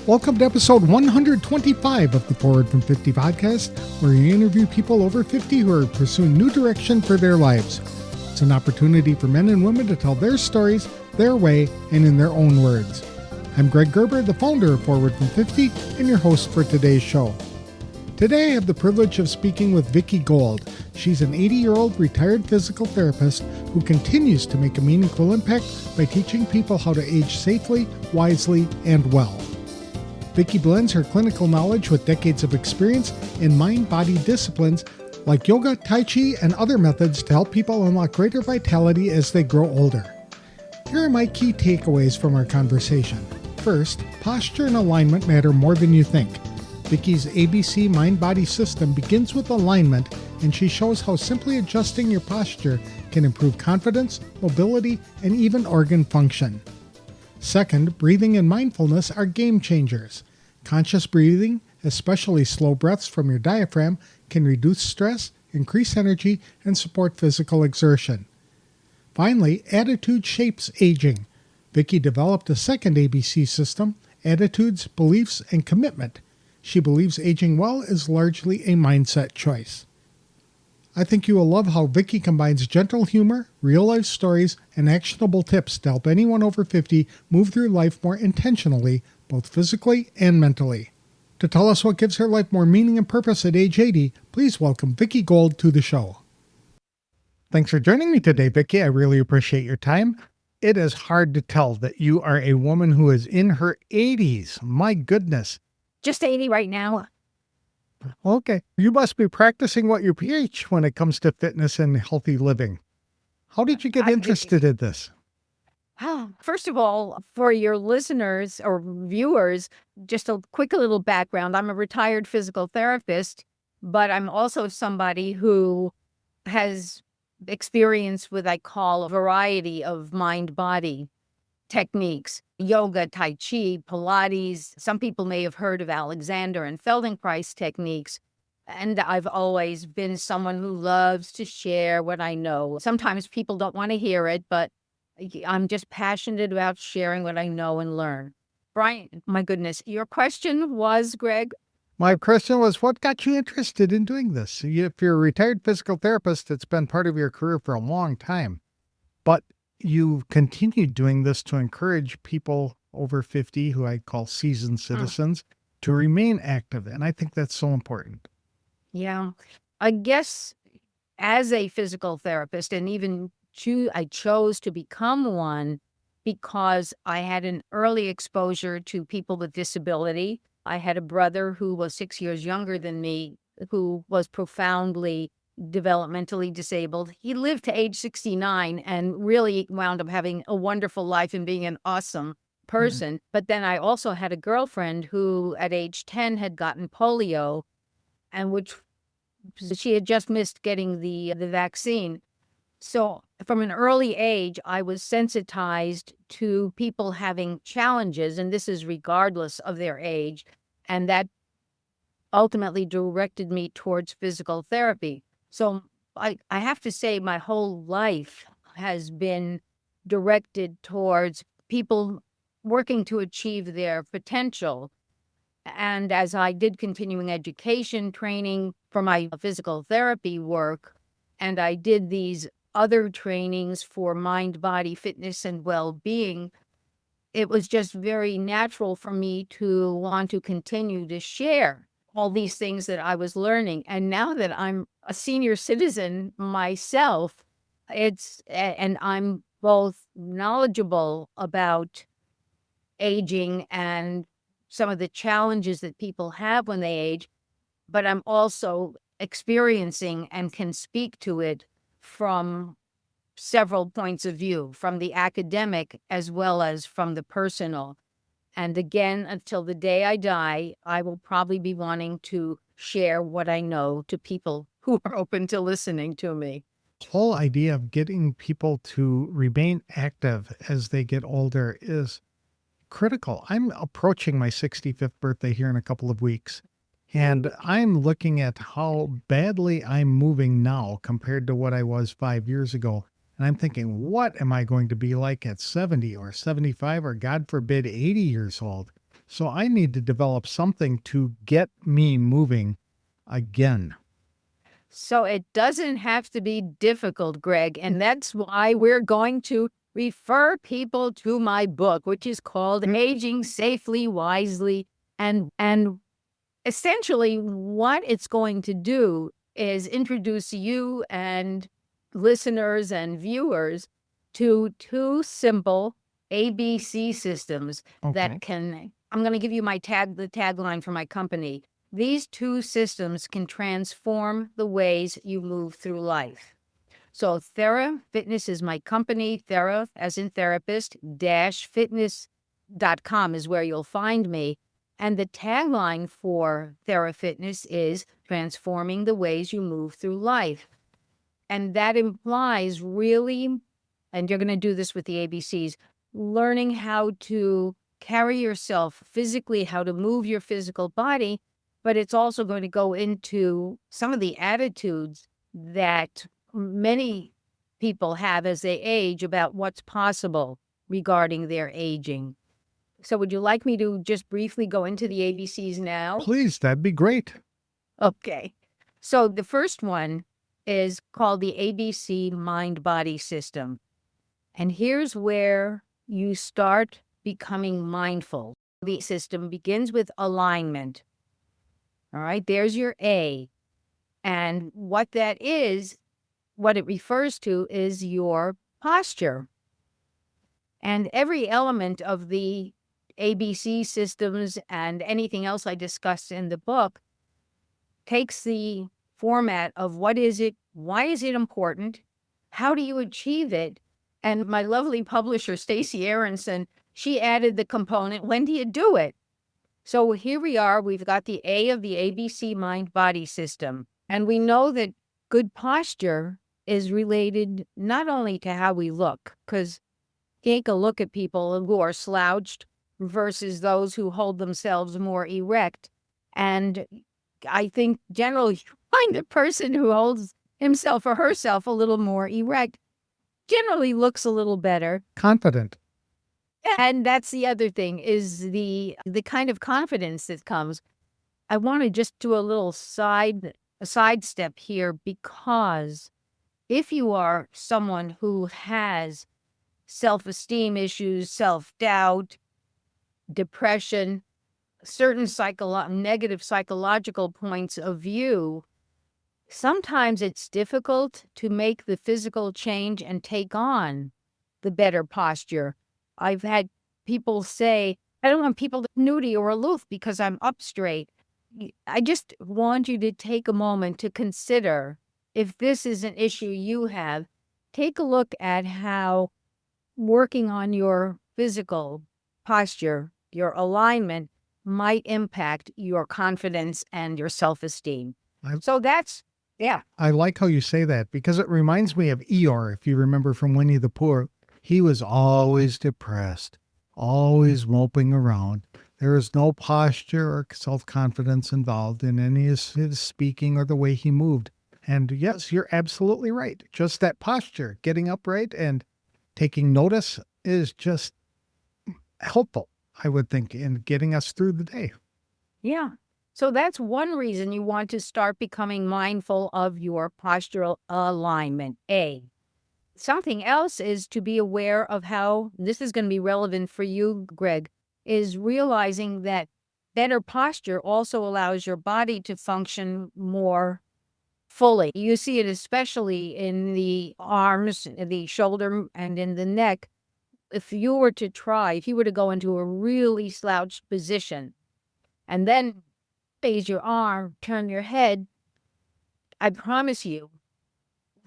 Welcome to episode 125 of the Forward from 50 podcast, where we interview people over 50 who are pursuing new direction for their lives. It's an opportunity for men and women to tell their stories, their way, and in their own words. I'm Greg Gerber, the founder of Forward from 50, and your host for today's show. Today I have the privilege of speaking with Vicki Gold. She's an 80-year-old retired physical therapist who continues to make a meaningful impact by teaching people how to age safely, wisely, and well. Vicki blends her clinical knowledge with decades of experience in mind-body disciplines like yoga, tai chi, and other methods to help people unlock greater vitality as they grow older. Here are my key takeaways from our conversation. First, posture and alignment matter more than you think. Vicki's ABC mind-body system begins with alignment, and she shows how simply adjusting your posture can improve confidence, mobility, and even organ function. Second, breathing and mindfulness are game changers. Conscious breathing, especially slow breaths from your diaphragm, can reduce stress, increase energy, and support physical exertion. Finally, attitude shapes aging. Vicki developed a second ABC system, attitudes, beliefs, and commitment. She believes aging well is largely a mindset choice. I think you will love how Vicki combines gentle humor, real-life stories, and actionable tips to help anyone over 50 move through life more intentionally, both physically and mentally. To tell us what gives her life more meaning and purpose at age 80, please welcome Vicki Gold to the show. Thanks for joining me today, Vicki. I really appreciate your time. It is hard to tell that you are a woman who is in her 80s. My goodness. Just 80 right now. Okay. You must be practicing what you preach when it comes to fitness and healthy living. How did you get interested in this? First of all, for your listeners or viewers, just a quick little background. I'm a retired physical therapist, but I'm also somebody who has experience with, I call, a variety of mind-body techniques, yoga, tai chi, Pilates. Some people may have heard of Alexander and Feldenkrais techniques. And I've always been someone who loves to share what I know. Sometimes people don't want to hear it, but I'm just passionate about sharing what I know and learn. Brian, my goodness, your question was, Greg? My question was, what got you interested in doing this? If you're a retired physical therapist, it's been part of your career for a long time. But you've continued doing this to encourage people over 50, who I call seasoned citizens, to remain active. And I think that's so important. Yeah, I guess as a physical therapist, and even I chose to become one because I had an early exposure to people with disability. I had a brother who was 6 years younger than me, who was profoundly developmentally disabled. He lived to age 69 and really wound up having a wonderful life and being an awesome person. But then I also had a girlfriend who at age 10 had gotten polio, and which she had just missed getting the vaccine. So from an early age, I was sensitized to people having challenges, and this is regardless of their age, and that ultimately directed me towards physical therapy. So I have to say my whole life has been directed towards people working to achieve their potential. And as I did continuing education training for my physical therapy work, and I did these other trainings for mind, body, fitness, and well-being, it was just very natural for me to want to continue to share all these things that I was learning. And now that I'm a senior citizen myself, and I'm both knowledgeable about aging and some of the challenges that people have when they age, but I'm also experiencing and can speak to it from several points of view, from the academic as well as from the personal. And again, until the day I die, I will probably be wanting to share what I know to people who are open to listening to me. The whole idea of getting people to remain active as they get older is critical. I'm approaching my 65th birthday here in a couple of weeks, and I'm looking at how badly I'm moving now compared to what I was 5 years ago. And I'm thinking, what am I going to be like at 70 or 75 or God forbid 80 years old? So I need to develop something to get me moving again. So it doesn't have to be difficult, Greg. And that's why we're going to refer people to my book, which is called Aging Safely, Wisely. And essentially what it's going to do is introduce you and listeners and viewers to two simple ABC systems Okay. that can, I'm going to give you the tagline for my company. These two systems can transform the ways you move through life. So Thera Fitness is my company. Thera, as in therapist, -fitness.com is where you'll find me. And the tagline for Thera Fitness is transforming the ways you move through life. And that implies really, and you're going to do this with the ABCs, learning how to carry yourself physically, how to move your physical body, but it's also going to go into some of the attitudes that many people have as they age about what's possible regarding their aging. So would you like me to just briefly go into the ABCs now? Please, that'd be great. Okay. So the first one is called the ABC mind-body system. And here's where you start becoming mindful. The system begins with alignment. All right, there's your A. And what that is, what it refers to is your posture. And every element of the ABC systems and anything else I discussed in the book takes the format of what is it, why is it important, how do you achieve it? And my lovely publisher, Stacey Aronson, she added the component, when do you do it? So here we are, we've got the A of the ABC mind-body system. And we know that good posture is related not only to how we look, because take a look at people who are slouched versus those who hold themselves more erect. And I think generally you find the person who holds himself or herself a little more erect generally looks a little better. Confident. And that's the other thing is the kind of confidence that comes. I want to just do a little sidestep here, because if you are someone who has self-esteem issues, self-doubt, depression, certain negative psychological points of view, sometimes it's difficult to make the physical change and take on the better posture. I've had people say, I don't want people to be snooty or aloof because I'm up straight. I just want you to take a moment to consider, if this is an issue you have, take a look at how working on your physical posture, your alignment, might impact your confidence and your self-esteem. So that's, yeah. I like how you say that because it reminds me of Eeyore. If you remember from Winnie the Pooh, he was always depressed, always moping around. There is no posture or self-confidence involved in any of his speaking or the way he moved. And yes, you're absolutely right. Just that posture, getting upright and taking notice is just helpful, I would think, in getting us through the day. Yeah. So that's one reason you want to start becoming mindful of your postural alignment, A. Something else is to be aware of how, this is going to be relevant for you, Greg, is realizing that better posture also allows your body to function more fully. You see it especially in the arms, the shoulder, and in the neck. If you were to go into a really slouched position and then raise your arm, turn your head, I promise you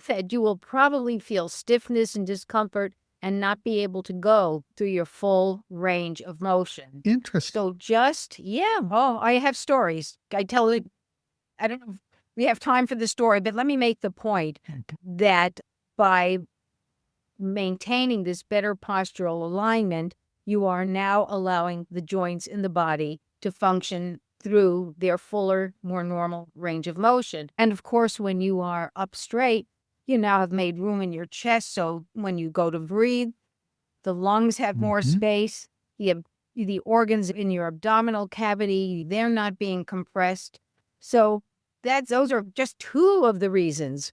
that you will probably feel stiffness and discomfort and not be able to go through your full range of motion. Interesting. So I have stories. I tell it, I don't know if we have time for the story, but let me make the point that by maintaining this better postural alignment, you are now allowing the joints in the body to function through their fuller, more normal range of motion. And of course, when you are up straight, you now have made room in your chest. So when you go to breathe, the lungs have more space. You the organs in your abdominal cavity, they're not being compressed. So those are just two of the reasons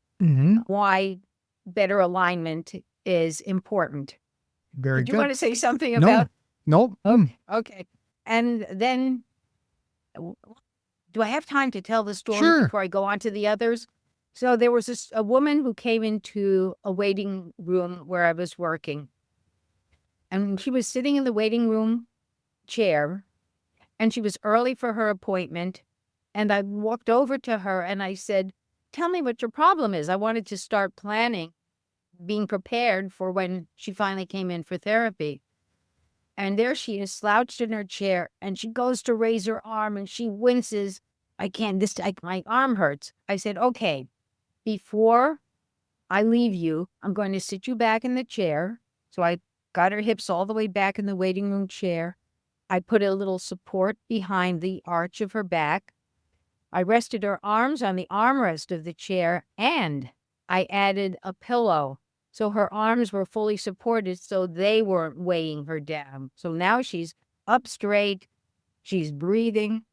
why better alignment is important. Very Did you good. want to say something No, about? nope. Okay. And then, do I have time to tell the story Sure. before I go on to the others? So there was a woman who came into a waiting room where I was working. And she was sitting in the waiting room chair, and she was early for her appointment. And I walked over to her and I said, "Tell me what your problem is." I wanted to start planning, being prepared for when she finally came in for therapy. And there she is, slouched in her chair, and she goes to raise her arm and she winces. My arm hurts. I said, "Okay, before I leave you, I'm going to sit you back in the chair." So I got her hips all the way back in the waiting room chair. I put a little support behind the arch of her back. I rested her arms on the armrest of the chair, and I added a pillow. So her arms were fully supported, so they weren't weighing her down. So now she's up straight, she's breathing.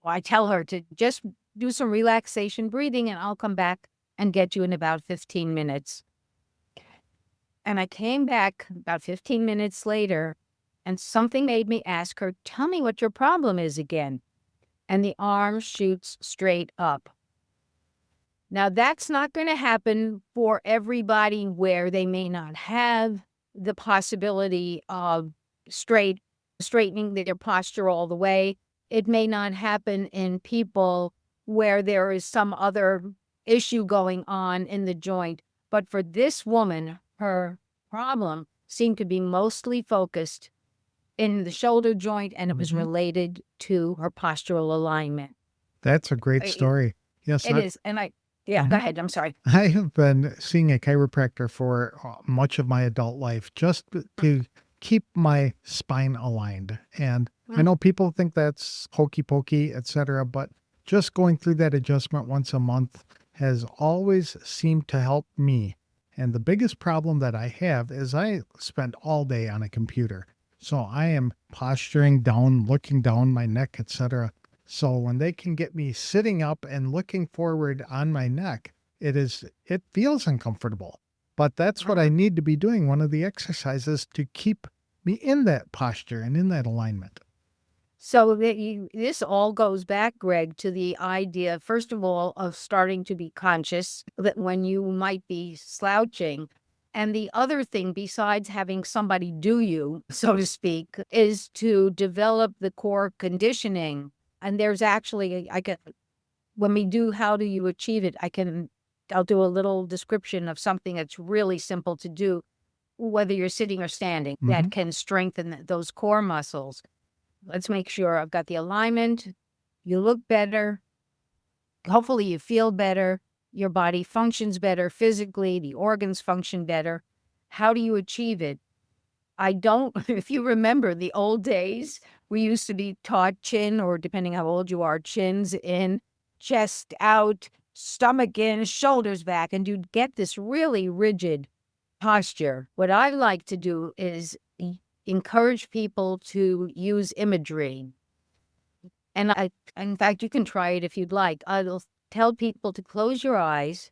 Well, I tell her to just do some relaxation breathing, and I'll come back and get you in about 15 minutes. And I came back about 15 minutes later, and something made me ask her, "Tell me what your problem is again." And the arm shoots straight up. Now, that's not going to happen for everybody where they may not have the possibility of straightening their posture all the way. It may not happen in people where there is some other issue going on in the joint. But for this woman, her problem seemed to be mostly focused in the shoulder joint, and it was related to her postural alignment. That's a great story. Yes, It is. And go ahead. I'm sorry. I have been seeing a chiropractor for much of my adult life just to keep my spine aligned. And I know people think that's hokey pokey, etc., but just going through that adjustment once a month has always seemed to help me. And the biggest problem that I have is I spend all day on a computer. So I am posturing down, looking down my neck, etc. So when they can get me sitting up and looking forward on my neck, it feels uncomfortable. But that's what I need to be doing, one of the exercises to keep me in that posture and in that alignment. So this all goes back, Greg, to the idea, first of all, of starting to be conscious that when you might be slouching. And the other thing, besides having somebody do you, so to speak, is to develop the core conditioning. And there's actually, when we do how do you achieve it, I'll do a little description of something that's really simple to do, whether you're sitting or standing, that can strengthen those core muscles. Let's make sure I've got the alignment. You look better. Hopefully you feel better. Your body functions better physically. The organs function better. How do you achieve it? If you remember the old days, we used to be taught chin, or depending how old you are, chins in, chest out, stomach in, shoulders back, and you'd get this really rigid posture. What I like to do is encourage people to use imagery. And in fact, you can try it if you'd like. I'll tell people to close your eyes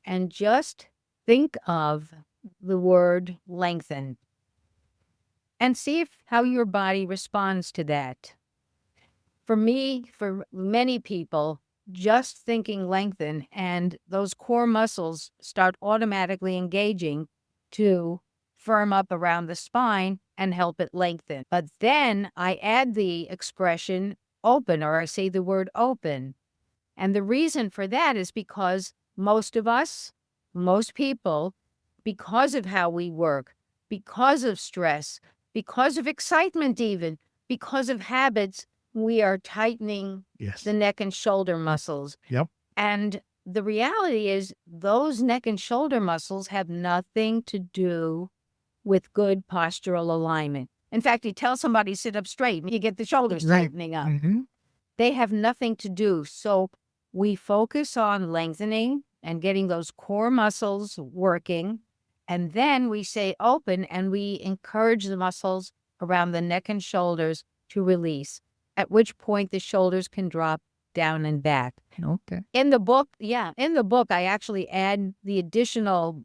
and just think of the word lengthen and see how your body responds to that. For me, for many people, just thinking lengthen and those core muscles start automatically engaging to firm up around the spine and help it lengthen. But then I add the expression open, or I say the word open. And the reason for that is because most people, because of how we work, because of stress, because of excitement even, because of habits, we are tightening the neck and shoulder muscles. Yep. And the reality is those neck and shoulder muscles have nothing to do with good postural alignment. In fact, you tell somebody sit up straight and you get the shoulders tightening up. They have nothing to do. So we focus on lengthening and getting those core muscles working. And then we say open and we encourage the muscles around the neck and shoulders to release, at which point the shoulders can drop down and back. Okay. In the book, I actually add the additional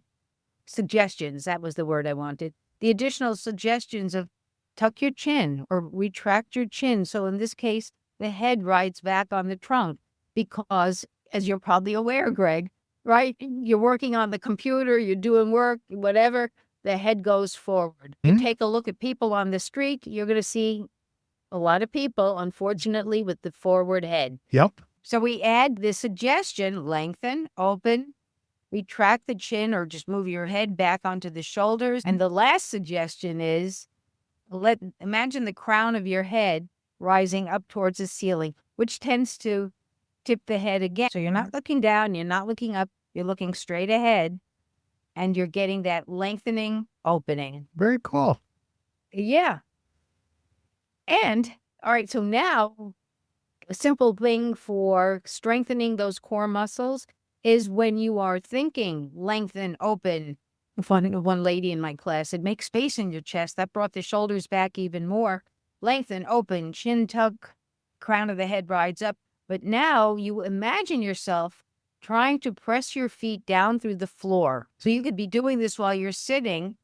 suggestions. That was the word I wanted. The additional suggestions of tuck your chin or retract your chin. So in this case, the head rides back on the trunk because, as you're probably aware, Greg, right? You're working on the computer, you're doing work, whatever, the head goes forward. You take a look at people on the street, you're going to see a lot of people, unfortunately, with the forward head. Yep. So we add the suggestion, lengthen, open, retract the chin, or just move your head back onto the shoulders. And the last suggestion is imagine the crown of your head rising up towards the ceiling, which tends to tip the head again. So you're not looking down, you're not looking up, you're looking straight ahead, and you're getting that lengthening, opening. Very cool. Yeah. And, all right, so now a simple thing for strengthening those core muscles is when you are thinking, lengthen, open. One lady in my class said, make space in your chest. That brought the shoulders back even more. Lengthen, open, chin tuck, crown of the head rides up. But now you imagine yourself trying to press your feet down through the floor. So you could be doing this while you're sitting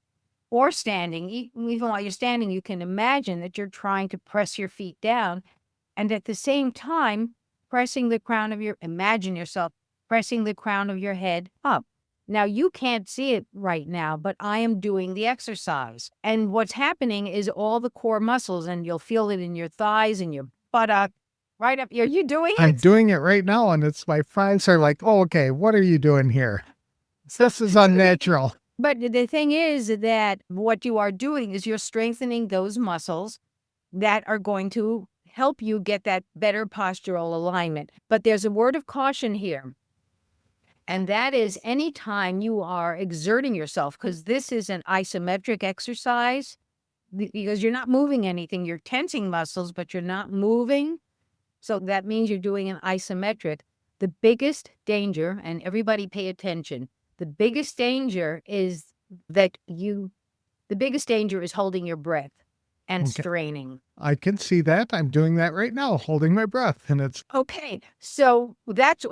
or standing. Even while you're standing, you can imagine that you're trying to press your feet down. And at the same time, imagine yourself pressing the crown of your head up. Now, you can't see it right now, but I am doing the exercise. And what's happening is all the core muscles, and you'll feel it in your thighs and your buttock, right up here. You doing it? I'm doing it right now, and it's my friends are like, oh, okay, what are you doing here? This is unnatural. But the thing is that what you are doing is you're strengthening those muscles that are going to help you get that better postural alignment. But there's a word of caution here. And that is anytime you are exerting yourself, because this is an isometric exercise, because you're not moving anything. You're tensing muscles, but you're not moving. So that means you're doing an isometric. The biggest danger, and everybody pay attention, the biggest danger is holding your breath and straining. I can see that. I'm doing that right now, holding my breath, and it's okay. So that's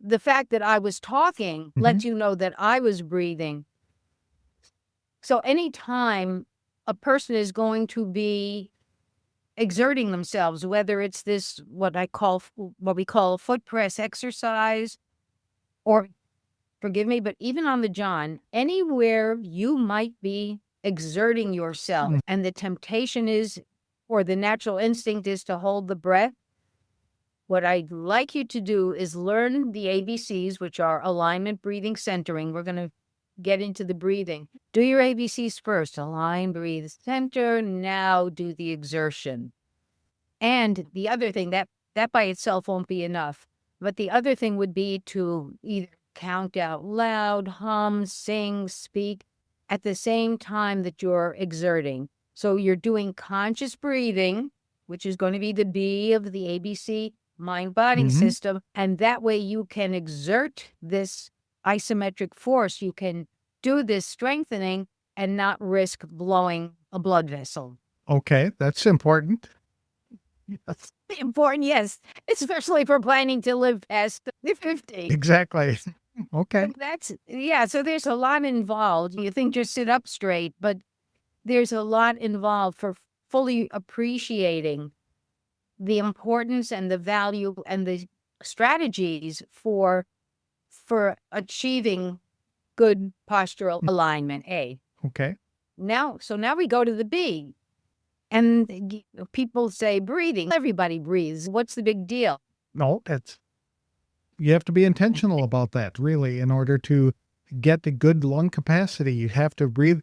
the fact that I was talking lets you know that I was breathing. So anytime a person is going to be exerting themselves, whether it's this what we call a foot press exercise, or forgive me, but even on the John, anywhere you might be exerting yourself and the temptation is, or the natural instinct is to hold the breath, what I'd like you to do is learn the ABCs, which are alignment, breathing, centering. We're going to get into the breathing. Do your ABCs first. Align, breathe, center. Now do the exertion. And the other thing, that by itself won't be enough. But the other thing would be to either count out loud, hum, sing, speak at the same time that you're exerting. So you're doing conscious breathing, which is going to be the B of the ABC mind-body system. And that way you can exert this isometric force. You can do this strengthening and not risk blowing a blood vessel. okay. That's important. Yes. Important, yes, especially for planning to live past the 50. Exactly. Okay. So there's a lot involved. You think just sit up straight, but there's a lot involved for fully appreciating the importance and the value and the strategies for achieving good postural alignment, A. Okay. Now we go to the B. And people say breathing. Everybody breathes. What's the big deal? No, you have to be intentional about that, really, in order to get the good lung capacity. You have to breathe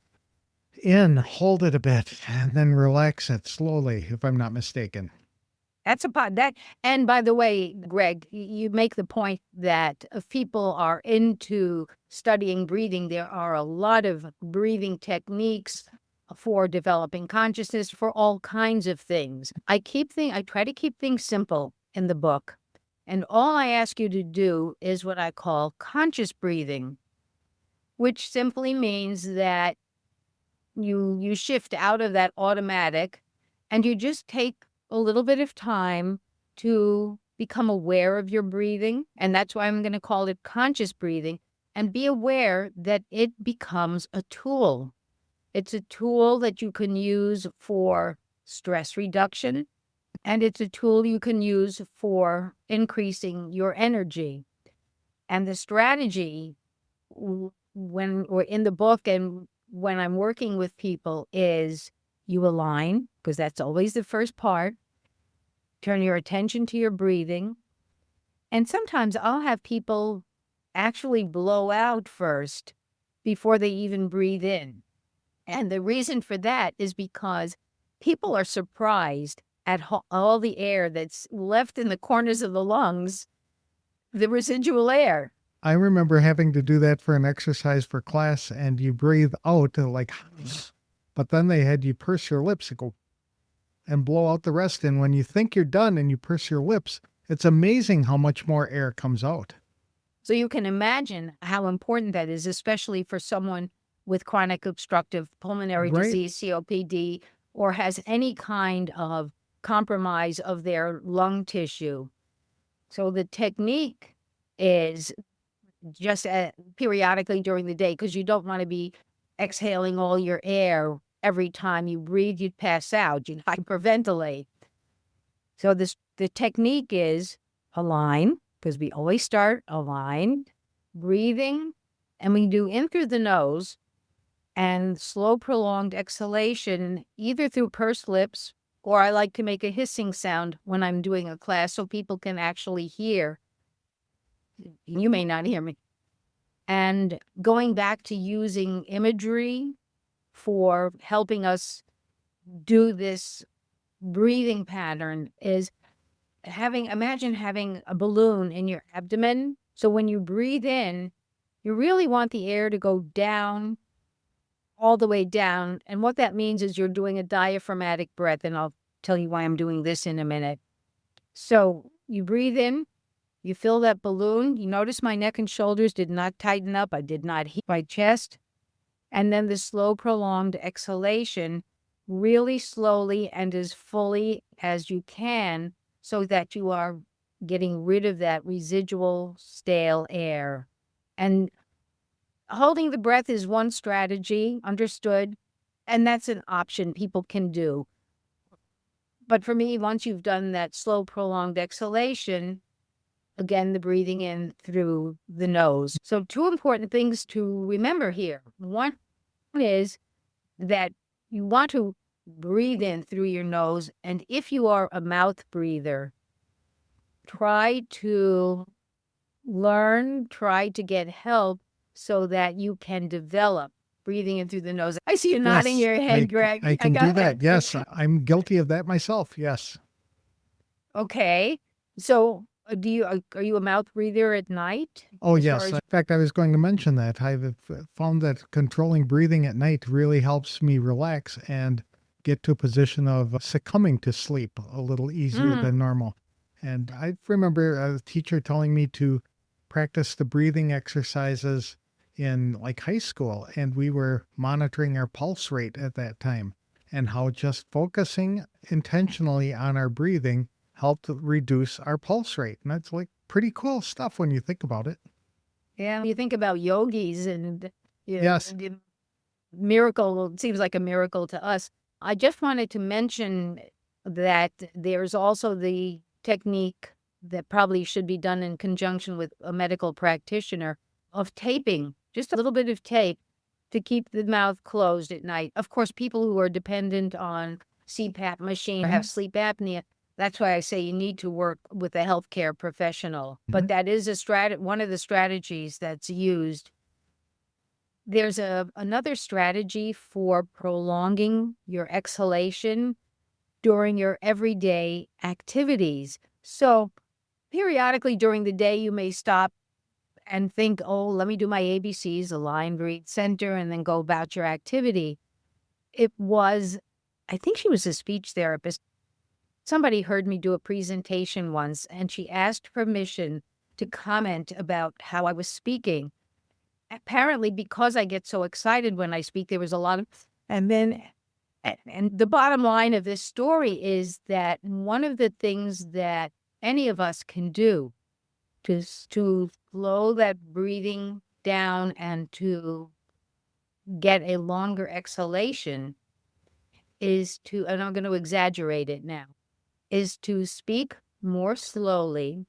in, hold it a bit, and then relax it slowly, if I'm not mistaken. That's a part that. And by the way, Greg, you make the point that if people are into studying breathing, there are a lot of breathing techniques for developing consciousness, for all kinds of things. I try to keep things simple in the book. And all I ask you to do is what I call conscious breathing, which simply means that you shift out of that automatic and you just take a little bit of time to become aware of your breathing. And that's why I'm going to call it conscious breathing, and be aware that it becomes a tool. It's a tool that you can use for stress reduction, and it's a tool you can use for increasing your energy. And the strategy, when or in the book and when I'm working with people, is you align, because that's always the first part. Turn your attention to your breathing. And sometimes I'll have people actually blow out first before they even breathe in. And the reason for that is because people are surprised at all the air that's left in the corners of the lungs, the residual air. I remember having to do that for an exercise for class, and you breathe out like, but then they had you purse your lips and go and blow out the rest. And when you think you're done and you purse your lips, it's amazing how much more air comes out. So you can imagine how important that is, especially for someone with chronic obstructive pulmonary Right. disease, COPD, or has any kind of compromise of their lung tissue. So the technique is just periodically during the day, because you don't want to be exhaling all your air every time you breathe. You'd pass out. You'd hyperventilate. So the technique is align, because we always start aligned, breathing, and we do in through the nose, and slow prolonged exhalation, either through pursed lips, or I like to make a hissing sound when I'm doing a class so people can actually hear. You may not hear me. And going back to using imagery for helping us do this breathing pattern is imagine having a balloon in your abdomen. So when you breathe in, you really want the air to go down, all the way down. And what that means is you're doing a diaphragmatic breath. And I'll tell you why I'm doing this in a minute. So you breathe in, you fill that balloon. You notice my neck and shoulders did not tighten up. I did not heat my chest. And then the slow, prolonged exhalation, really slowly and as fully as you can, so that you are getting rid of that residual stale air. And holding the breath is one strategy, understood, and that's an option people can do. But for me, once you've done that slow, prolonged exhalation, again, the breathing in through the nose. So 2 important things to remember here. One is that you want to breathe in through your nose. And if you are a mouth breather, try to get help so that you can develop breathing in through the nose. I see you nodding your head, Greg. I can do that. Yes, I'm guilty of that myself. Yes. Okay. So are you a mouth breather at night? Oh, yes. In fact, I was going to mention that. I've found that controlling breathing at night really helps me relax and get to a position of succumbing to sleep a little easier than normal. And I remember a teacher telling me to practice the breathing exercises in like high school, and we were monitoring our pulse rate at that time, and how just focusing intentionally on our breathing helped reduce our pulse rate. And that's like pretty cool stuff when you think about it. Yeah, you think about yogis and Yes. the miracle, it seems like a miracle to us. I just wanted to mention that there's also the technique that probably should be done in conjunction with a medical practitioner of taping, just a little bit of tape to keep the mouth closed at night. Of course, people who are dependent on CPAP machine or have sleep apnea, that's why I say you need to work with a healthcare professional. But that is one of the strategies that's used. There's another strategy for prolonging your exhalation during your everyday activities. So periodically during the day, you may stop and think, oh, let me do my ABCs, align, breathe, center, and then go about your activity. I think she was a speech therapist. Somebody heard me do a presentation once, and she asked permission to comment about how I was speaking. Apparently, because I get so excited when I speak, there was a lot of And then, and the bottom line of this story is that one of the things that any of us can do to slow that breathing down and to get a longer exhalation is to, and I'm going to exaggerate it now, is to speak more slowly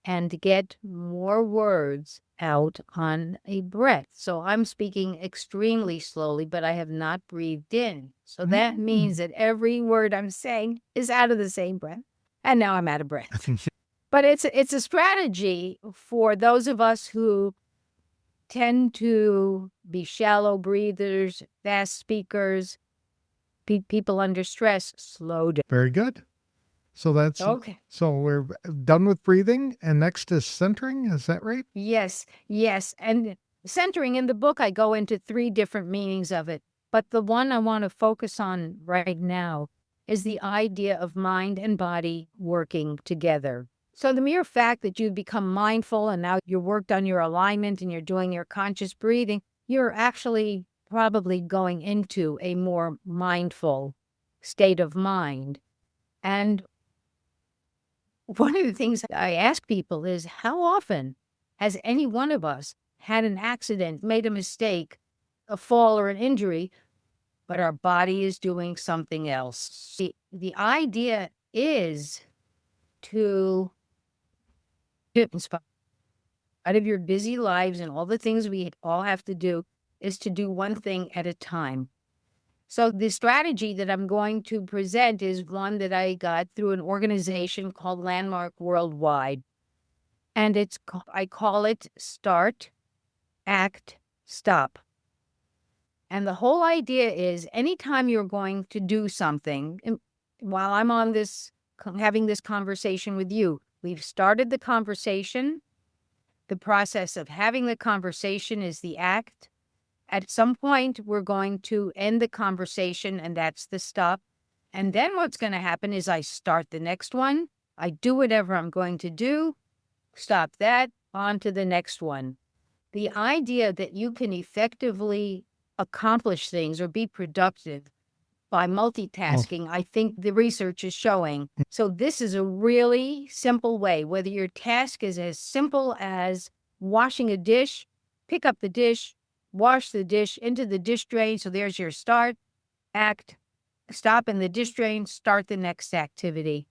and get more words out on a breath. So I'm speaking extremely slowly, but I have not breathed in. So that means that every word I'm saying is out of the same breath. And now I'm out of breath. But it's a strategy for those of us who tend to be shallow breathers, fast speakers, people under stress. Slow down. Very good. So that's Okay. so we're done with breathing, and next is centering. Is that right? Yes, yes. And centering in the book, I go into 3 different meanings of it. But the one I want to focus on right now is the idea of mind and body working together. So the mere fact that you've become mindful and now you worked on your alignment and you're doing your conscious breathing, you're actually probably going into a more mindful state of mind. And one of the things I ask people is, how often has any one of us had an accident, made a mistake, a fall or an injury, but our body is doing something else? The idea is to inspire out of your busy lives and all the things we all have to do is to do one thing at a time. So the strategy that I'm going to present is one that I got through an organization called Landmark Worldwide. And I call it Start, Act, Stop. And the whole idea is anytime you're going to do something, and while I'm on this, having this conversation with you, we've started the conversation. The process of having the conversation is the act. At some point, we're going to end the conversation, and that's the stop. And then what's going to happen is I start the next one. I do whatever I'm going to do, stop that, on to the next one. The idea that you can effectively accomplish things or be productive by multitasking, I think the research is showing. So this is a really simple way, whether your task is as simple as washing a dish, pick up the dish, wash the dish into the dish drain. So there's your start, act, stop in the dish drain, start the next activity.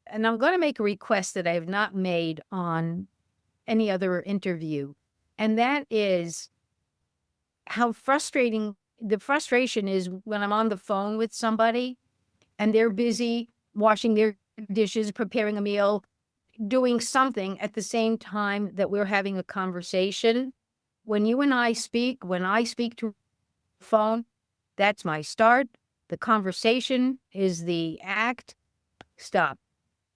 And I'm going to make a request that I have not made on any other interview. And that is how frustrating the frustration is when I'm on the phone with somebody and they're busy washing their dishes, preparing a meal, doing something at the same time that we're having a conversation. When you and I speak, when I speak to the phone, that's my start. The conversation is the act, stop.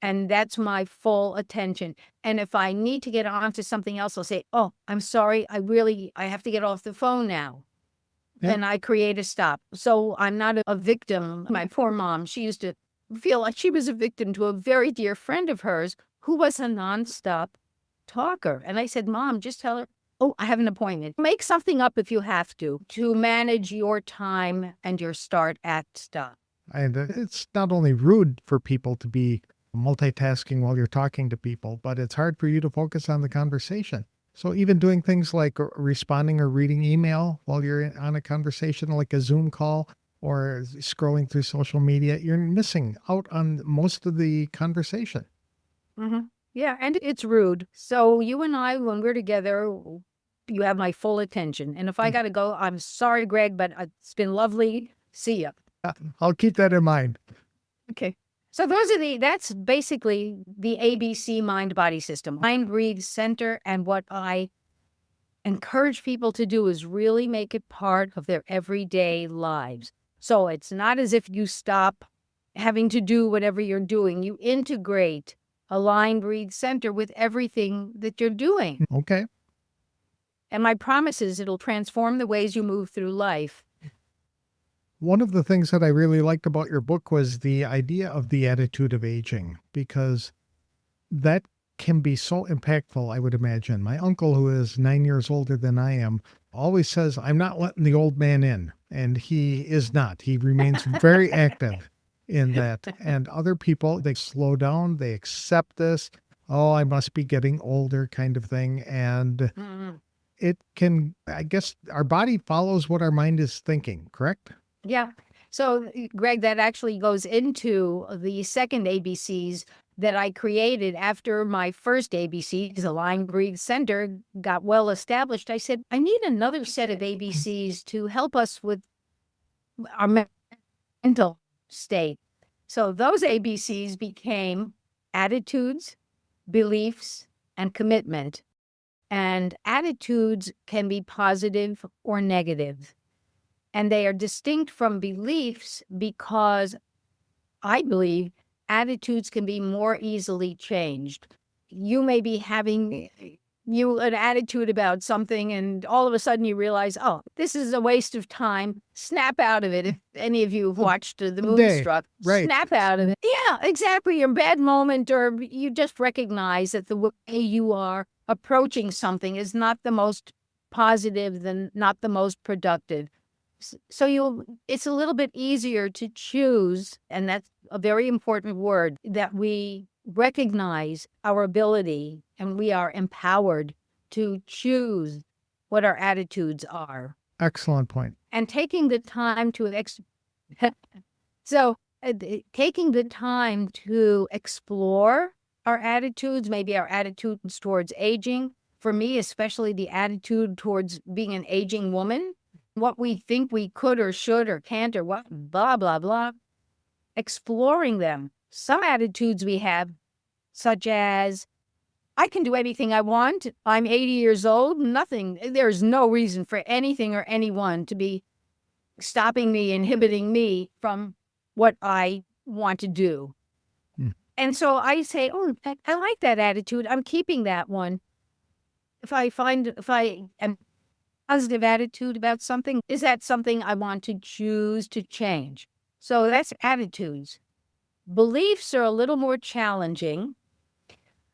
And that's my full attention. And if I need to get on to something else, I'll say, oh, I'm sorry. I have to get off the phone now. Yeah. And I create a stop. So I'm not a victim. My poor mom, she used to feel like she was a victim to a very dear friend of hers who was a nonstop talker. And I said, Mom, just tell her, oh, I have an appointment. Make something up if you have to manage your time and your start, act, stop. And it's not only rude for people to be multitasking while you're talking to people, but it's hard for you to focus on the conversation. So even doing things like responding or reading email while you're on a conversation, like a Zoom call or scrolling through social media, you're missing out on most of the conversation. Mm-hmm. Yeah, and it's rude. So you and I, when we're together, you have my full attention. And if I got to go, I'm sorry, Greg, but it's been lovely. See ya. I'll keep that in mind. Okay. So that's basically the ABC mind-body system. Mind, breathe, center. And what I encourage people to do is really make it part of their everyday lives. So it's not as if you stop having to do whatever you're doing. You integrate align, breathe, center with everything that you're doing. Okay. And my promise is it'll transform the ways you move through life. One of the things that I really liked about your book was the idea of the attitude of aging, because that can be so impactful, I would imagine. My uncle, who is 9 years older than I am, always says, I'm not letting the old man in. And he is not. He remains very active in that. And other people, they slow down, they accept this. Oh, I must be getting older kind of thing. And Mm. it can, I guess, our body follows what our mind is thinking, correct? Yeah. So, Greg, that actually goes into the second ABCs that I created after my first ABCs, Align, Breathe, Center, got well established. I said, I need another set of ABCs to help us with our mental state. So those ABCs became attitudes, beliefs, and commitment. And attitudes can be positive or negative. And they are distinct from beliefs because I believe attitudes can be more easily changed. You may be having an attitude about something, and all of a sudden you realize, oh, this is a waste of time. Snap out of it. If any of you have watched the Someday, Moonstruck, right. snap out of it. Yeah, exactly. Your bad moment, or you just recognize that the way you are approaching something is not the most positive, than not the most productive. So it's a little bit easier to choose, and that's a very important word, that we recognize our ability and we are empowered to choose what our attitudes are. Excellent point. And taking the time to so taking the time to explore our attitudes, maybe our attitudes towards aging, for me, especially the attitude towards being an aging woman, what we think we could or should or can't or what, blah, blah, blah, exploring them. Some attitudes we have, such as, I can do anything I want. I'm 80 years old. There's no reason for anything or anyone to be stopping me, inhibiting me from what I want to do. Hmm. And so I say, oh, I like that attitude. I'm keeping that one. If I am positive attitude about something, is that something I want to choose to change? So that's attitudes. Beliefs are a little more challenging.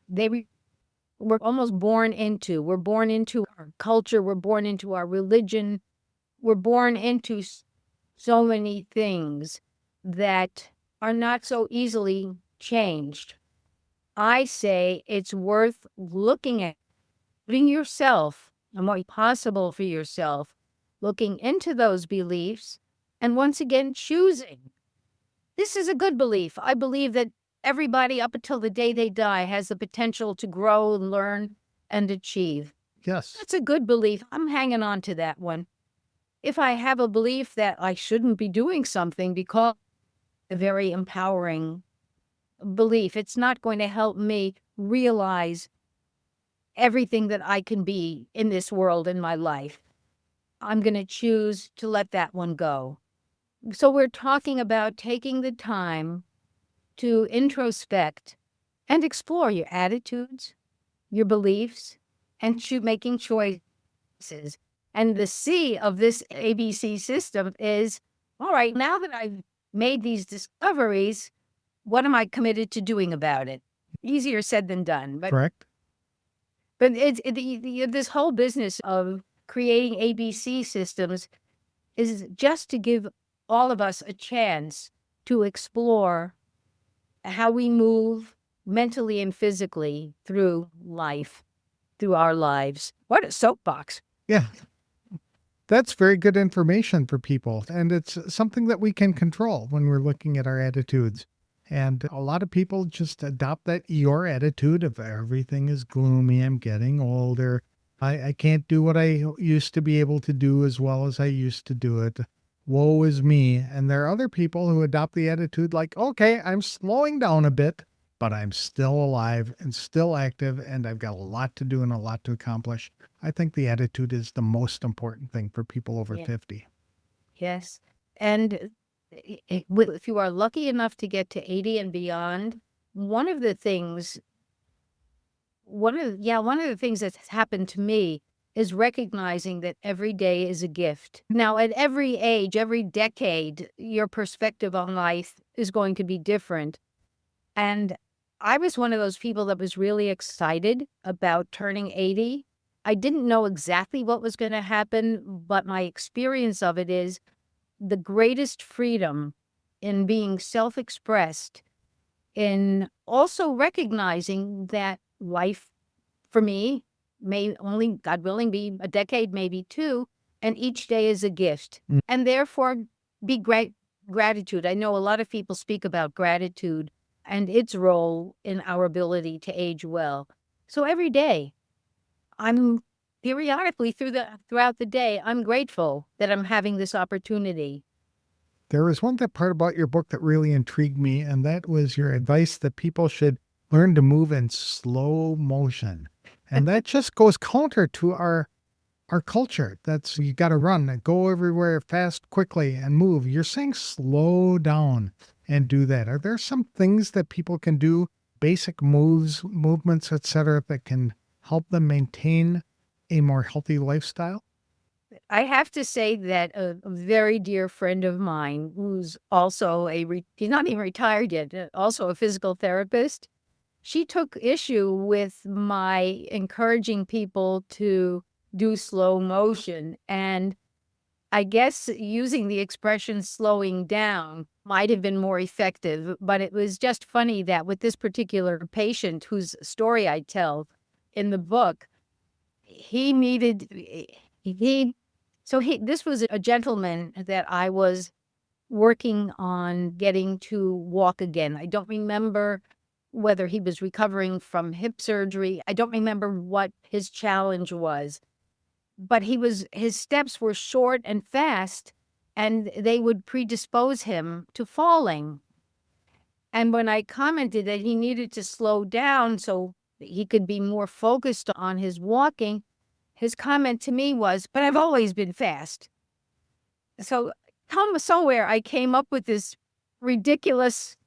We're almost born into. We're born into our culture. We're born into our religion. We're born into so many things that are not so easily changed. I say it's worth looking at, putting yourself and what's possible for yourself, looking into those beliefs, and once again choosing. This is a good belief. I believe that everybody up until the day they die has the potential to grow and learn and achieve. Yes. That's a good belief. I'm hanging on to that one. If I have a belief that I shouldn't be doing something because a very empowering belief, it's not going to help me realize everything that I can be in this world in my life. I'm going to choose to let that one go. So we're talking about taking the time to introspect and explore your attitudes, your beliefs, and making choices. And the C of this ABC system is, all right, now that I've made these discoveries, what am I committed to doing about it? Easier said than done. Correct. But this whole business of creating ABC systems is just to give all of us a chance to explore how we move mentally and physically through life, through our lives. What a soapbox. Yeah. That's very good information for people. And it's something that we can control when we're looking at our attitudes. And a lot of people just adopt that Eeyore attitude of everything is gloomy. I'm getting older. I can't do what I used to be able to do as well as I used to do it. Woe is me. And there are other people who adopt the attitude like, okay, I'm slowing down a bit, but I'm still alive and still active, and I've got a lot to do and a lot to accomplish. I think the attitude is the most important thing for people over Yeah. 50. Yes. And if you are lucky enough to get to 80 and beyond, one of the things that's happened to me is recognizing that every day is a gift. Now, at every age, every decade, your perspective on life is going to be different. And I was one of those people that was really excited about turning 80. I didn't know exactly what was going to happen, but my experience of it is the greatest freedom in being self-expressed, in also recognizing that life for me may only, God willing, be a decade, maybe two, and each day is a gift. And therefore, be gratitude. I know a lot of people speak about gratitude and its role in our ability to age well. So every day, I'm periodically throughout the day, I'm grateful that I'm having this opportunity. There was one part about your book that really intrigued me, and that was your advice that people should learn to move in slow motion. And that just goes counter to our culture. That's you got to run and go everywhere fast, quickly, and move. You're saying slow down and do that. Are there some things that people can do, basic moves, movements, etc., that can help them maintain a more healthy lifestyle? I have to say that a very dear friend of mine, who's also he's not even retired yet, also a physical therapist, she took issue with my encouraging people to do slow motion. And I guess using the expression slowing down might have been more effective, but it was just funny that with this particular patient whose story I tell in the book, he needed, he, this was a gentleman that I was working on getting to walk again. I don't remember whether he was recovering from hip surgery. I don't remember what his challenge was, but his steps were short and fast, and they would predispose him to falling. And when I commented that he needed to slow down so he could be more focused on his walking, his comment to me was, "But I've always been fast." So somewhere I came up with this ridiculous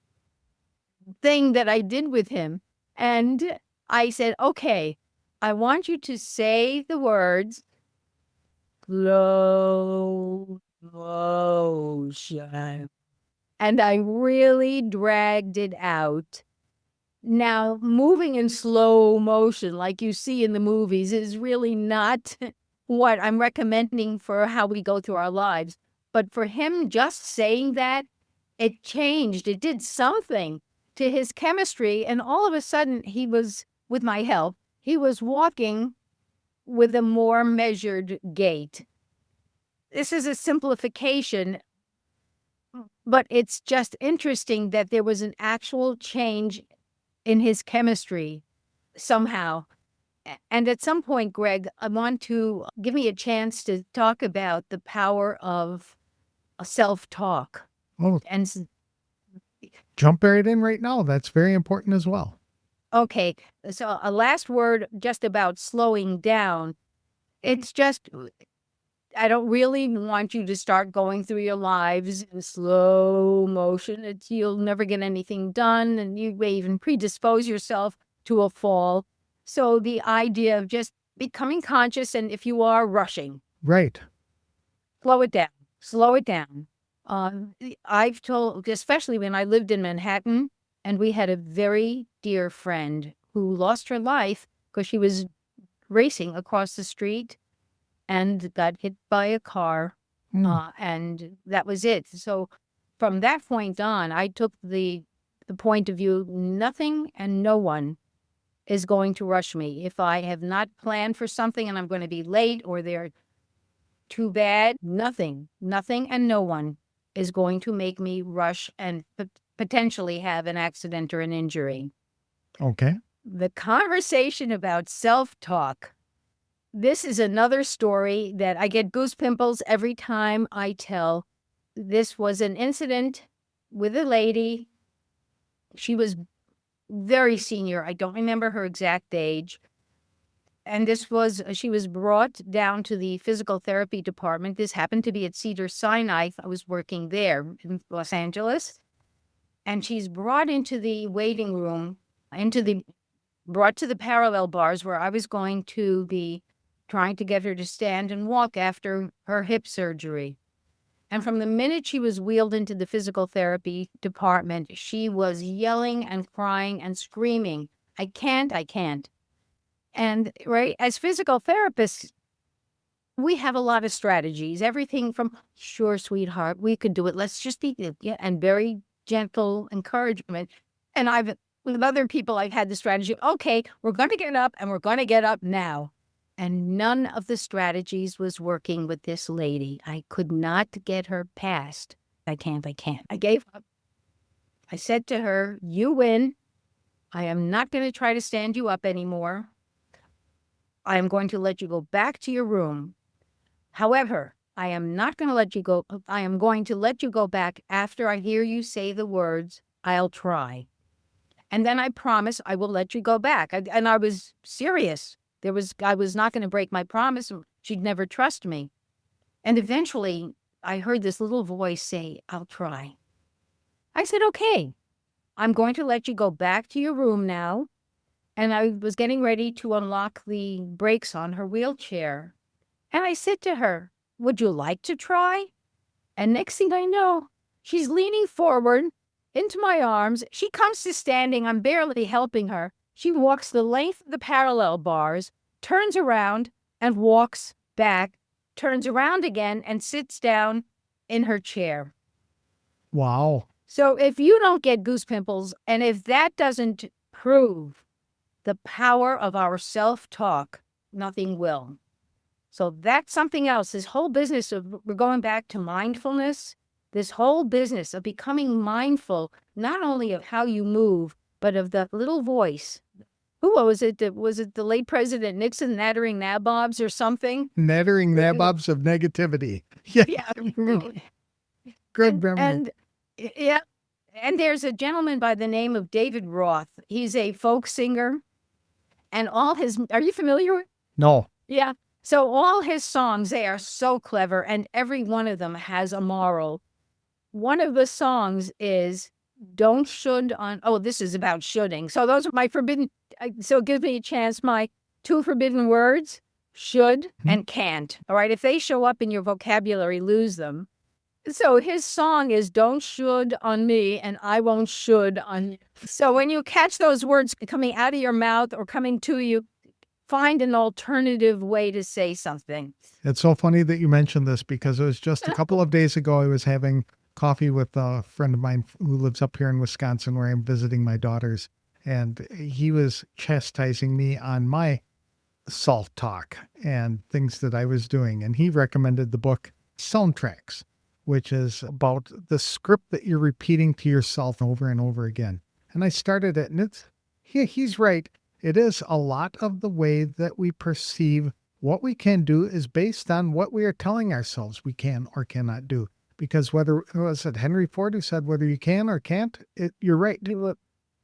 thing that I did with him. And I said, "Okay, I want you to say the words slow motion." And I really dragged it out. Now, moving in slow motion, like you see in the movies, is really not what I'm recommending for how we go through our lives. But for him, just saying that, it changed. It did something to his chemistry. And all of a sudden, he was, with my help, he was walking with a more measured gait. This is a simplification, but it's just interesting that there was an actual change in his chemistry somehow. And at some point, Greg, I want to give me a chance to talk about the power of self-talk. Oh, And jump right in right now. That's very important as well. okay, so a last word just about slowing down. It's just, I don't really want you to start going through your lives in slow motion. You'll never get anything done, and you may even predispose yourself to a fall. So the idea of just becoming conscious, and if you are rushing, Right. slow it down. Slow it down. I've told, especially when I lived in Manhattan, and we had a very dear friend who lost her life because she was racing across the street and got hit by a car, and that was it. So from that point on, I took the point of view, nothing and no one is going to rush me. If I have not planned for something and I'm going to be late or they're too bad, nothing and no one is going to make me rush and potentially have an accident or an injury. Okay. The conversation about self-talk. This is another story that I get goose pimples every time I tell. This was an incident with a lady. She was very senior. I don't remember her exact age. And she was brought down to the physical therapy department. This happened to be at Cedars-Sinai. I was working there in Los Angeles. And she's brought into the waiting room, brought to the parallel bars where I was going to be trying to get her to stand and walk after her hip surgery. And from the minute she was wheeled into the physical therapy department, she was yelling and crying and screaming, I can't. And right, as physical therapists, We have a lot of strategies, everything from, sure, sweetheart, we could do it. Let's just be, yeah, and very gentle encouragement. And with other people, I've had the strategy, okay, we're going to get up and we're going to get up now. And none of the strategies was working with this lady. I could not get her past. I can't. I gave up. I said to her, you win. I am not going to try to stand you up anymore. I am going to let you go back to your room. However, I am not going to let you go. I am going to let you go back after I hear you say the words, I'll try. And then I promise I will let you go back. And I was serious. I was not going to break my promise. She'd never trust me. And eventually I heard this little voice say, I'll try. I said, okay, I'm going to let you go back to your room now. And I was getting ready to unlock the brakes on her wheelchair. And I said to her, would you like to try? And next thing I know, she's leaning forward into my arms. She comes to standing. I'm barely helping her. She walks the length of the parallel bars, turns around and walks back, turns around again and sits down in her chair. Wow. So if you don't get goose pimples, and if that doesn't prove the power of our self-talk, nothing will. So that's something else. This whole business of, we're going back to mindfulness, this whole business of becoming mindful, not only of how you move, but of the little voice. Who was it? Was it the late President Nixon, nattering nabobs or something? Nattering nabobs of negativity. Yeah. Good memory. And yeah. And there's a gentleman by the name of David Roth. He's a folk singer. And are you familiar with? No. Yeah. So all his songs, they are so clever, and every one of them has a moral. One of the songs is don't should on, this is about shoulding. So those are my so give me a chance, my two forbidden words, should and can't. All right. If they show up in your vocabulary, lose them. So his song is don't should on me and I won't should on you. So when you catch those words coming out of your mouth or coming to you, find an alternative way to say something. It's so funny that you mentioned this because it was just a couple of days ago I was having coffee with a friend of mine who lives up here in Wisconsin where I'm visiting my daughters. And he was chastising me on my self-talk and things that I was doing. And he recommended the book Soundtracks, which is about the script that you're repeating to yourself over and over again. And I started it, and he's right. It is a lot of the way that we perceive what we can do is based on what we are telling ourselves we can or cannot do. Because was it Henry Ford who said, whether you can or can't, you're right.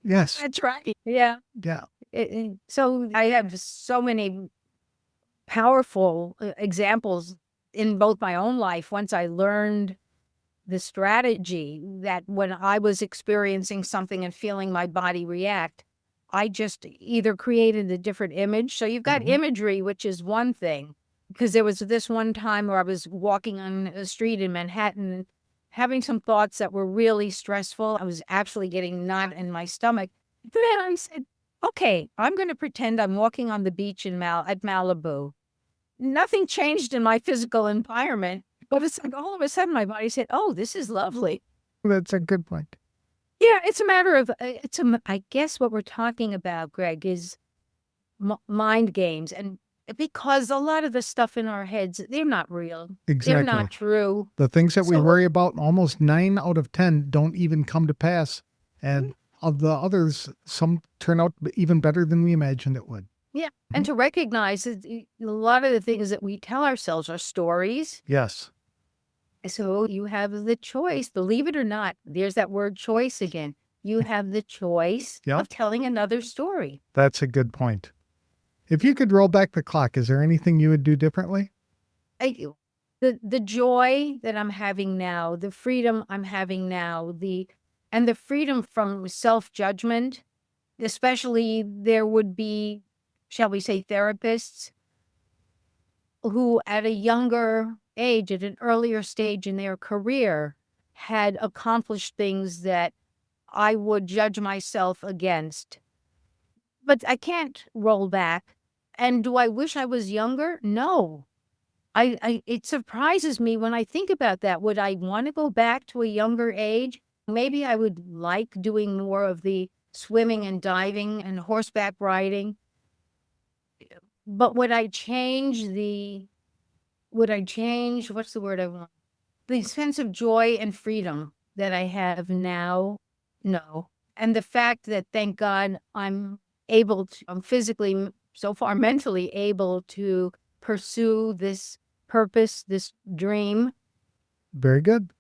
Yes. That's right. Yeah. Yeah. So I have so many powerful examples in both my own life. Once I learned the strategy that when I was experiencing something and feeling my body react, I just either created a different image. So you've got imagery, which is one thing, because there was this one time where I was walking on a street in Manhattan, having some thoughts that were really stressful. I was actually getting knot in my stomach. Then I said, okay, I'm going to pretend I'm walking on the beach at Malibu. Nothing changed in my physical environment, but it's like all of a sudden my body said, oh, this is lovely. That's a good point. Yeah, it's a matter of, I guess what we're talking about, Greg, is mind games. And because a lot of the stuff in our heads, they're not real. Exactly. They're not true. The things that we worry about, almost 9 out of 10 don't even come to pass. And of the others, some turn out even better than we imagined it would. Yeah. And to recognize that a lot of the things that we tell ourselves are stories. Yes. So you have the choice, believe it or not, there's that word choice again. You have the choice of telling another story. That's a good point. If you could roll back the clock, is there anything you would do differently? The joy that I'm having now, the freedom I'm having now, and the freedom from self-judgment, especially there would be, shall we say, therapists who at a younger age, at an earlier stage in their career, had accomplished things that I would judge myself against. But I can't roll back. And do I wish I was younger? No. It surprises me when I think about that. Would I want to go back to a younger age? Maybe I would like doing more of the swimming and diving and horseback riding. But would I change, what's the word I want? The sense of joy and freedom that I have now? No. And the fact that, thank God, I'm physically, so far mentally able to pursue this purpose, this dream. Very good.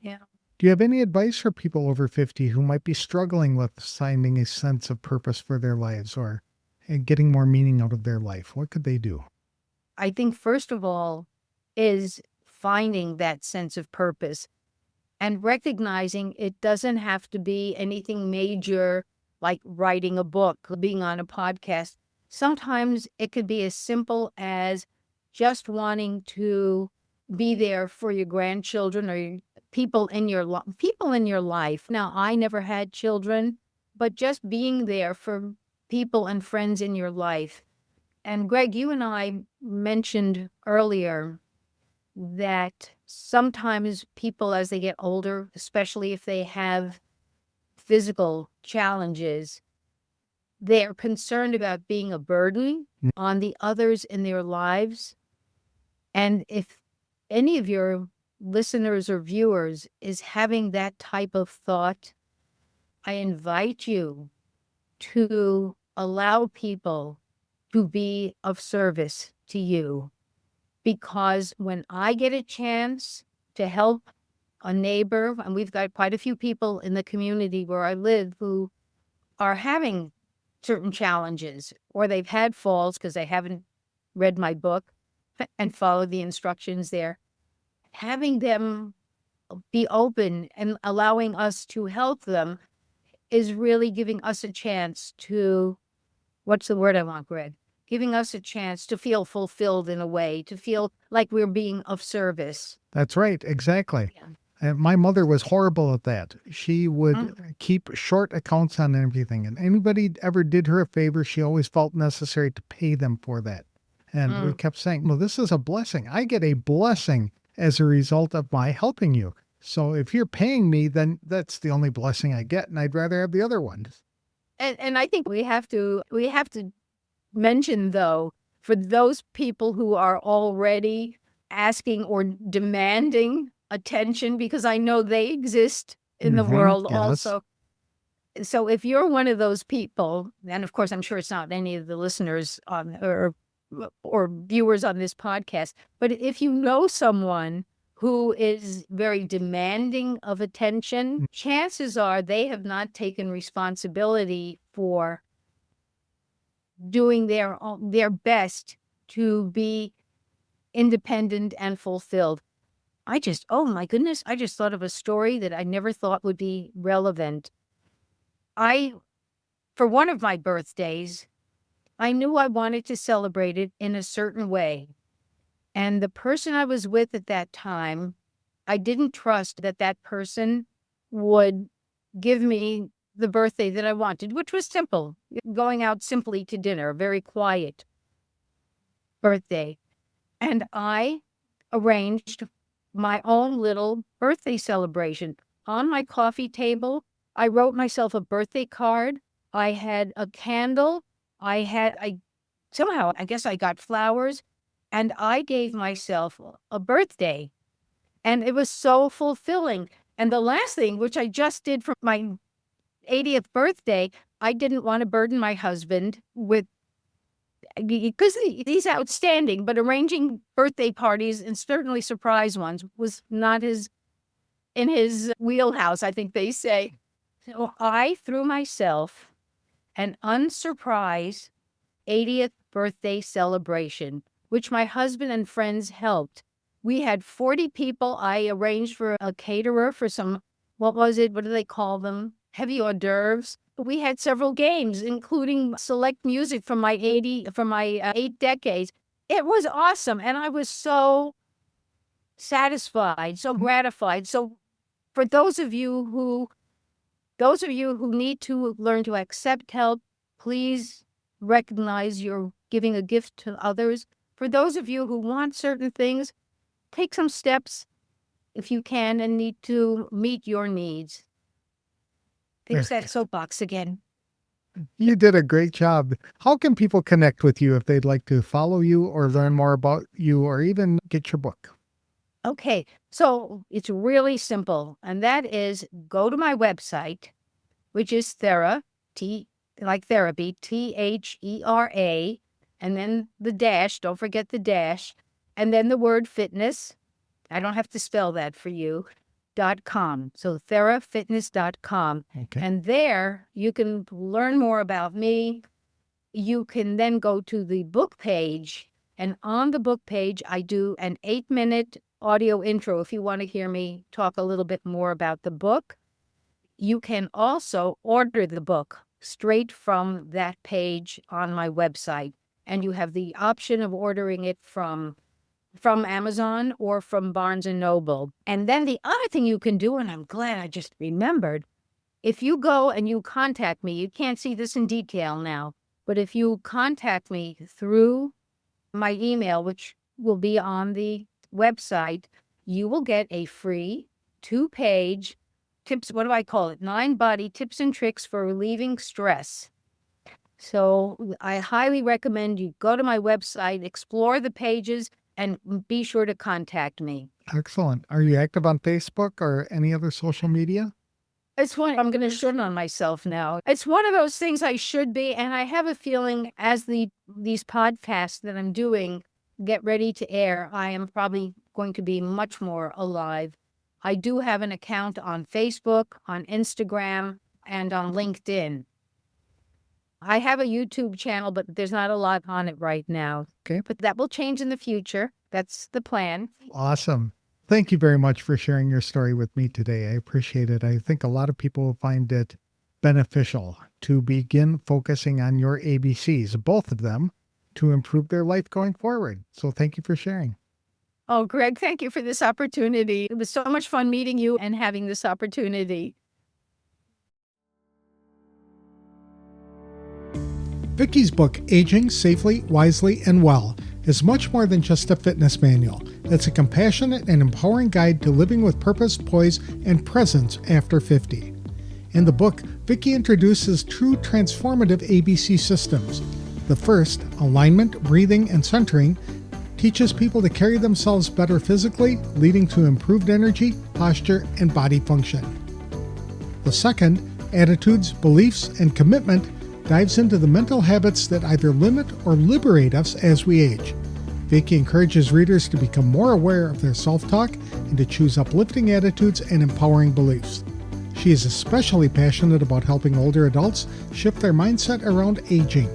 Yeah. Do you have any advice for people over 50 who might be struggling with finding a sense of purpose for their lives or getting more meaning out of their life? What could they do? I think, first of all, is finding that sense of purpose and recognizing it doesn't have to be anything major like writing a book, being on a podcast. Sometimes it could be as simple as just wanting to be there for your grandchildren or people in your life. Now, I never had children, but just being there for people and friends in your life. And Greg, you and I mentioned earlier that sometimes people, as they get older, especially if they have physical challenges, they're concerned about being a burden on the others in their lives. And if any of your listeners or viewers is having that type of thought, I invite you to allow people to be of service to you. Because when I get a chance to help a neighbor, and we've got quite a few people in the community where I live who are having certain challenges, or they've had falls because they haven't read my book and followed the instructions there, having them be open and allowing us to help them is really giving us a chance to, what's the word I want, Greg? Giving us a chance to feel fulfilled in a way, to feel like we're being of service. That's right. Exactly. Yeah. And my mother was horrible at that. She would keep short accounts on everything. And anybody ever did her a favor, she always felt necessary to pay them for that. And we kept saying, well, this is a blessing. I get a blessing as a result of my helping you. So if you're paying me, then that's the only blessing I get. And I'd rather have the other ones. And I think we have to mention, though, for those people who are already asking or demanding attention, because I know they exist in the world also. So if you're one of those people, and of course, I'm sure it's not any of the listeners on or viewers on this podcast, but if you know someone who is very demanding of attention, chances are they have not taken responsibility for doing their best to be independent and fulfilled. Oh my goodness, I just thought of a story that I never thought would be relevant. For one of my birthdays, I knew I wanted to celebrate it in a certain way. And the person I was with at that time, I didn't trust that that person would give me the birthday that I wanted, which was simple, going out simply to dinner, a very quiet birthday. And I arranged my own little birthday celebration. On my coffee table, I wrote myself a birthday card. I had a candle. Somehow, I guess I got flowers, and I gave myself a birthday. And it was so fulfilling. And the last thing, which I just did for my 80th birthday, I didn't want to burden my husband with, because he's outstanding, but arranging birthday parties, and certainly surprise ones, was not in his wheelhouse, I think they say. So I threw myself an unsurprised 80th birthday celebration, which my husband and friends helped. We had 40 people. I arranged for a caterer for some, what was it? What do they call them? Heavy hors d'oeuvres. We had several games, including select music from my 8 decades. It was awesome. And I was so satisfied, so gratified. So for those of you who need to learn to accept help, please recognize you're giving a gift to others. for those of you who want certain things, take some steps if you can and need to meet your needs. There's that soapbox again. You did a great job. How can people connect with you if they'd like to follow you or learn more about you or even get your book? Okay, so it's really simple, and that is go to my website, which is Thera, like therapy, THERA, and then the dash, don't forget the dash, and then the word fitness. I don't have to spell that for you. .com. So therafitness.com. Okay. And there you can learn more about me. You can then go to the book page. And on the book page, I do an 8-minute audio intro if you want to hear me talk a little bit more about the book. You can also order the book straight from that page on my website. And you have the option of ordering it from Amazon or from Barnes & Noble. And then the other thing you can do, and I'm glad I just remembered, if you go and you contact me, you can't see this in detail now, but if you contact me through my email, which will be on the website, you will get a free 2-page tips, what do I call it? 9-body tips and tricks for relieving stress. So I highly recommend you go to my website, explore the pages, and be sure to contact me. Excellent. Are you active on Facebook or any other social media? It's one I'm going to shit on myself now. It's one of those things I should be, and I have a feeling as these podcasts that I'm doing get ready to air, I am probably going to be much more alive. I do have an account on Facebook, on Instagram, and on LinkedIn. I have a YouTube channel, but there's not a lot on it right now. Okay. But that will change in the future. That's the plan. Awesome. Thank you very much for sharing your story with me today. I appreciate it. I think a lot of people will find it beneficial to begin focusing on your ABCs, both of them, to improve their life going forward. So thank you for sharing. Oh, Greg, thank you for this opportunity. It was so much fun meeting you and having this opportunity. Vicki's book, Aging Safely, Wisely, and Well, is much more than just a fitness manual. It's a compassionate and empowering guide to living with purpose, poise, and presence after 50. In the book, Vicki introduces true transformative ABC systems. The first, alignment, breathing, and centering, teaches people to carry themselves better physically, leading to improved energy, posture, and body function. The second, attitudes, beliefs, and commitment, dives into the mental habits that either limit or liberate us as we age. Vicki encourages readers to become more aware of their self-talk and to choose uplifting attitudes and empowering beliefs. She is especially passionate about helping older adults shift their mindset around aging.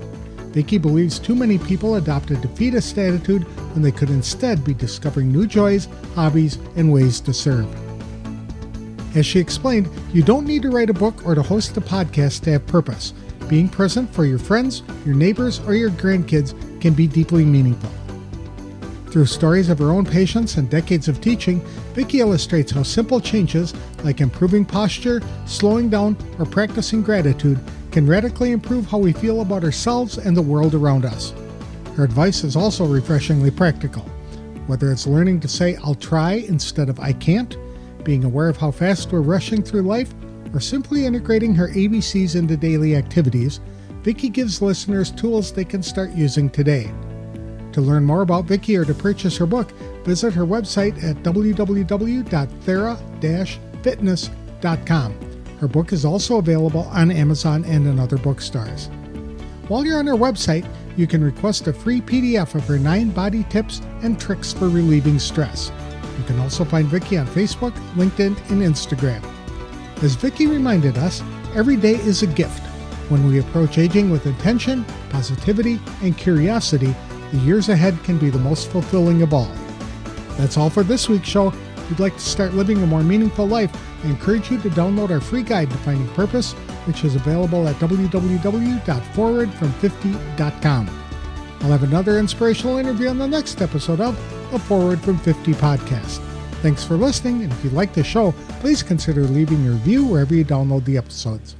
Vicki believes too many people adopt a defeatist attitude when they could instead be discovering new joys, hobbies, and ways to serve. As she explained, you don't need to write a book or to host a podcast to have purpose. Being present for your friends, your neighbors, or your grandkids can be deeply meaningful. Through stories of her own patients and decades of teaching, Vicki illustrates how simple changes like improving posture, slowing down, or practicing gratitude can radically improve how we feel about ourselves and the world around us. Her advice is also refreshingly practical. Whether it's learning to say "I'll try" instead of "I can't," being aware of how fast we're rushing through life, or simply integrating her ABCs into daily activities, Vicki gives listeners tools they can start using today. To learn more about Vicki or to purchase her book, visit her website at www.thera-fitness.com. Her book is also available on Amazon and in other bookstores. While you're on her website, you can request a free PDF of her 9-body tips and tricks for relieving stress. You can also find Vicki on Facebook, LinkedIn, and Instagram. As Vicki reminded us, every day is a gift. When we approach aging with intention, positivity, and curiosity, the years ahead can be the most fulfilling of all. That's all for this week's show. If you'd like to start living a more meaningful life, I encourage you to download our free guide to finding purpose, which is available at www.forwardfrom50.com. I'll have another inspirational interview on the next episode of the Forward from 50 podcast. Thanks for listening, and if you like the show, please consider leaving a review wherever you download the episodes.